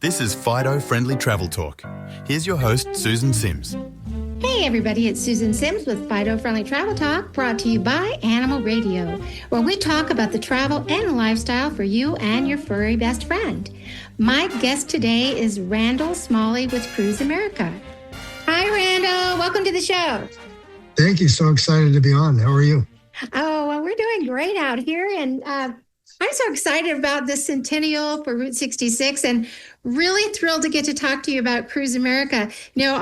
This is Fido Friendly Travel Talk. Here's your host, Susan Sims. Hey everybody, it's Susan Sims with Fido Friendly Travel Talk, brought to you by Animal Radio, where we talk about the travel and lifestyle for you and your furry best friend. My guest today is Randall Smalley with Cruise America. Hi Randall, welcome to the show. Thank you, so excited to be on. How are you? Oh, well, we're doing great out here, and I'm so excited about the Centennial for Route 66 and really thrilled to get to talk to you about Cruise America. You know,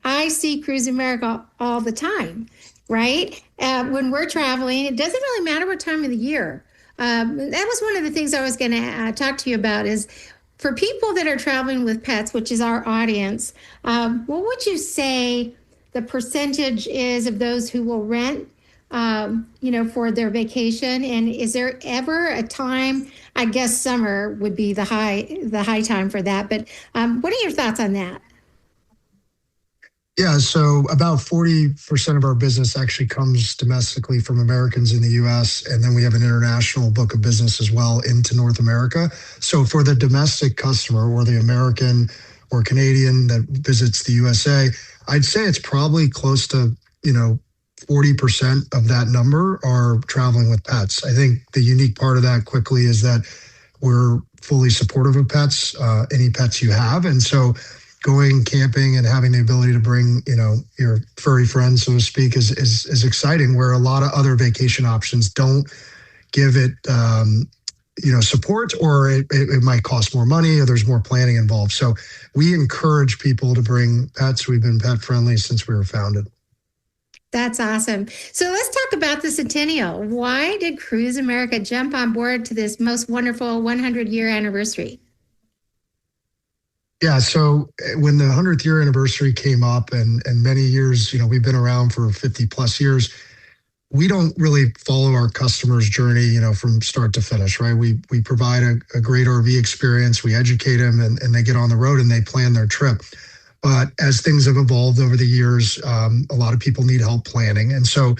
I see Cruise America all the time, right? When we're traveling, it doesn't really matter what time of the year. That was one of the things I was going to talk to you about is for people that are traveling with pets, which is our audience, what would you say the percentage is of those who will rent for their vacation? And is there ever a time, I guess summer would be the high time for that, but what are your thoughts on that? Yeah, so about 40% of our business actually comes domestically from Americans in the U.S., and then we have an international book of business as well into North America. So for the domestic customer or the American or Canadian that visits the USA, I'd say it's probably close to, 40% of that number are traveling with pets. I think the unique part of that quickly is that we're fully supportive of pets, any pets you have. And so going camping and having the ability to bring, your furry friends, so to speak, is exciting, where a lot of other vacation options don't give it, support, or it might cost more money, or there's more planning involved. So we encourage people to bring pets. We've been pet friendly since we were founded. That's awesome. So let's talk about the Centennial. Why did Cruise America jump on board to this most wonderful 100-year anniversary? Yeah, so when the 100th year anniversary came up, and many years, we've been around for 50 plus years, we don't really follow our customers' journey, from start to finish, right? We provide a great RV experience, we educate them, and they get on the road and they plan their trip. But as things have evolved over the years, a lot of people need help planning. And so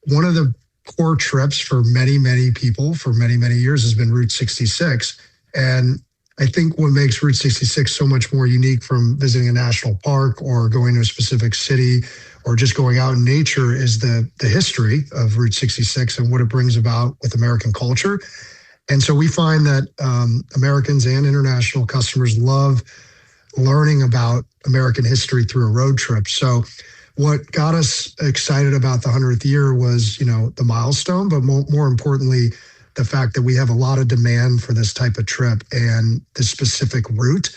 one of the core trips for many, many people for many, many years has been Route 66. And I think what makes Route 66 so much more unique from visiting a national park or going to a specific city or just going out in nature is the history of Route 66 and what it brings about with American culture. And so we find that Americans and international customers love learning about American history through a road trip. So what got us excited about the 100th year was, the milestone, but more importantly, the fact that we have a lot of demand for this type of trip and the specific route.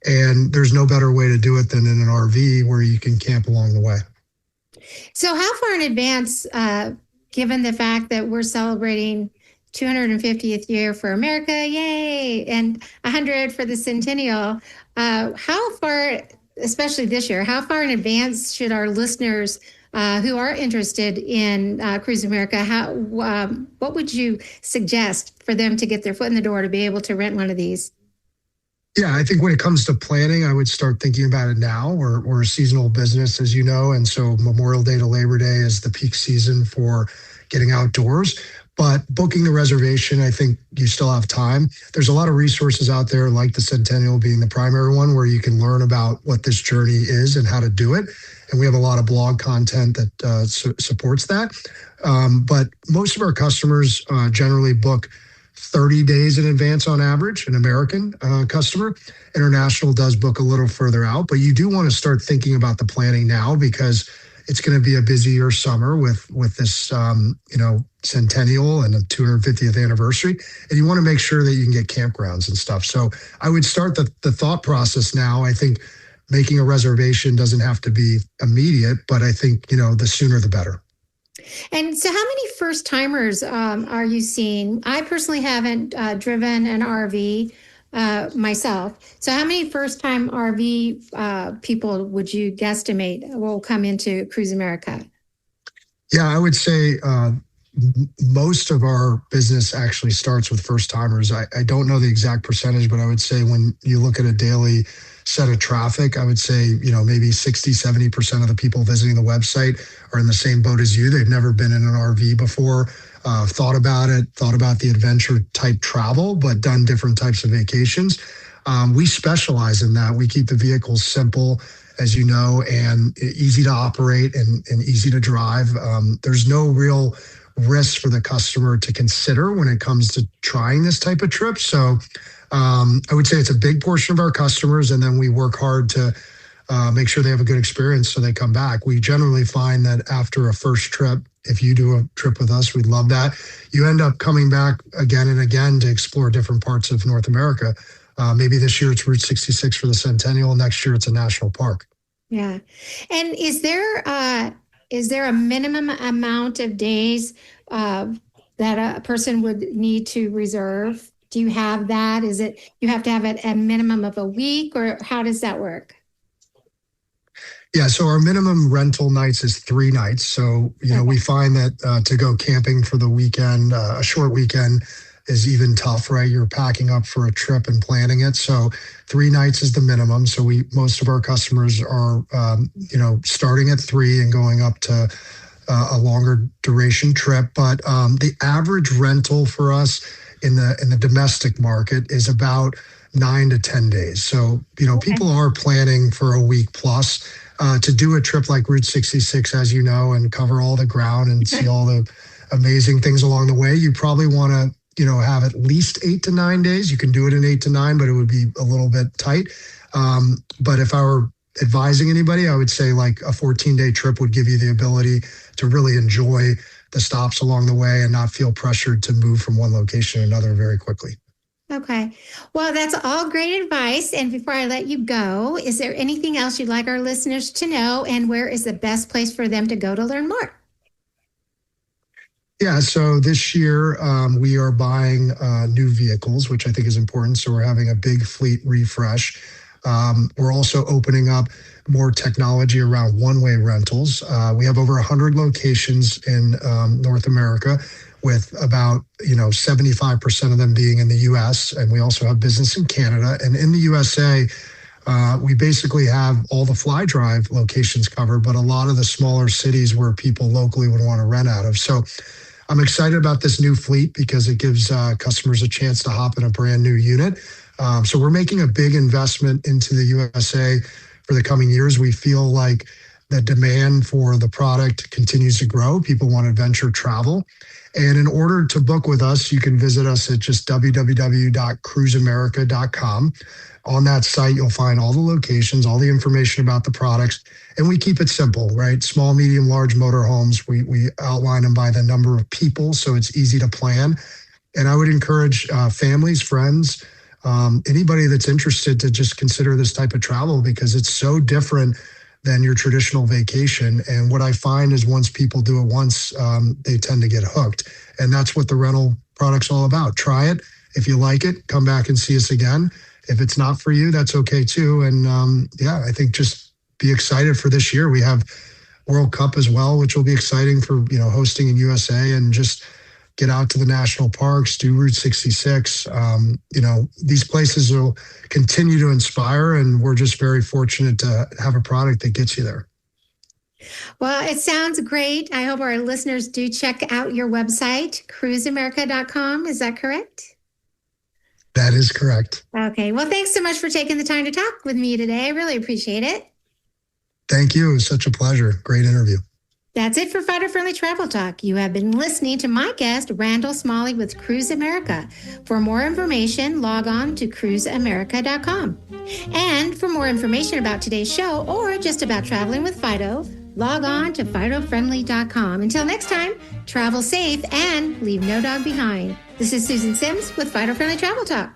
And there's no better way to do it than in an RV where you can camp along the way. So how far in advance, given the fact that we're celebrating 250th year for America, yay, and 100 for the Centennial, how far, especially this year, how far in advance should our listeners who are interested in Cruise America, what would you suggest for them to get their foot in the door to be able to rent one of these? Yeah, I think when it comes to planning, I would start thinking about it now. We're a seasonal business, as you know, and so Memorial Day to Labor Day is the peak season for getting outdoors. But booking the reservation, I think you still have time. There's a lot of resources out there, like the Centennial being the primary one, where you can learn about what this journey is and how to do it. And we have a lot of blog content that supports that. But most of our customers generally book 30 days in advance on average, an American customer. International does book a little further out, but you do want to start thinking about the planning now because it's going to be a busier summer with this, Centennial and the 250th anniversary. And you want to make sure that you can get campgrounds and stuff. So I would start the thought process now. I think making a reservation doesn't have to be immediate, but I think, the sooner the better. And so how many first timers are you seeing? I personally haven't driven an RV myself. So how many first-time RV people would you guesstimate will come into Cruise America? Yeah, I would say most of our business actually starts with first-timers. I don't know the exact percentage, but I would say when you look at a daily set of traffic, I would say, maybe 60, 70% of the people visiting the website are in the same boat as you. They've never been in an RV before, thought about the adventure type travel, but done different types of vacations. We specialize in that. We keep the vehicles simple, as you know, and easy to operate and easy to drive. There's no real risk for the customer to consider when it comes to trying this type of trip. So I would say it's a big portion of our customers, and then we work hard to make sure they have a good experience so they come back. We generally find that after a first trip, if you do a trip with us, we'd love that. You end up coming back again and again to explore different parts of North America. Maybe this year it's Route 66 for the Centennial. Next year it's a national park. Yeah. And is there a minimum amount of days that a person would need to reserve? Do you have that? Is it you have to have it a minimum of a week, or how does that work? Yeah, so our minimum rental nights is 3 nights. So, we find that to go camping for the weekend, a short weekend is even tough, right? You're packing up for a trip and planning it. So 3 nights is the minimum. So most of our customers are, starting at 3 and going up to a longer duration trip. But the average rental for us in the domestic market is about 9 to 10 days. So, people are planning for a week plus. To do a trip like Route 66, as you know, and cover all the ground and see all the amazing things along the way, you probably want to, have at least 8 to 9 days. You can do it in 8 to 9, but it would be a little bit tight. But if I were advising anybody, I would say like a 14-day trip would give you the ability to really enjoy the stops along the way and not feel pressured to move from one location to another very quickly. Okay. Well, that's all great advice. And before I let you go, is there anything else you'd like our listeners to know? And where is the best place for them to go to learn more? Yeah, so this year we are buying new vehicles, which I think is important. So we're having a big fleet refresh. We're also opening up more technology around one-way rentals. We have over 100 locations in North America, with about 75% of them being in the U.S. And we also have business in Canada. And in the USA, we basically have all the fly drive locations covered, but a lot of the smaller cities where people locally would want to rent out of. So I'm excited about this new fleet because it gives customers a chance to hop in a brand new unit. So we're making a big investment into the USA for the coming years. We feel like the demand for the product continues to grow. People want adventure travel. And in order to book with us, you can visit us at just www.cruiseamerica.com. On that site, you'll find all the locations, all the information about the products. And we keep it simple, right? Small, medium, large motorhomes. We outline them by the number of people, so it's easy to plan. And I would encourage families, friends, anybody that's interested to just consider this type of travel because it's so different than your traditional vacation. And what I find is once people do it once, they tend to get hooked. And that's what the rental product's all about. Try it. If you like it, come back and see us again. If it's not for you, that's okay too. And I think just be excited for this year. We have World Cup as well, which will be exciting for, hosting in USA, and just get out to the national parks, do Route 66. These places will continue to inspire, and we're just very fortunate to have a product that gets you there. Well, it sounds great. I hope our listeners do check out your website, cruiseamerica.com. Is that correct? That is correct. Okay. Well, thanks so much for taking the time to talk with me today. I really appreciate it. Thank you. It was such a pleasure. Great interview. That's it for Fighter Friendly Travel Talk. You have been listening to my guest, Randall Smalley with Cruise America. For more information, log on to cruiseamerica.com. And for more information about today's show or just about traveling with Fido, log on to FidoFriendly.com. Until next time, travel safe and leave no dog behind. This is Susan Sims with Fido Friendly Travel Talk.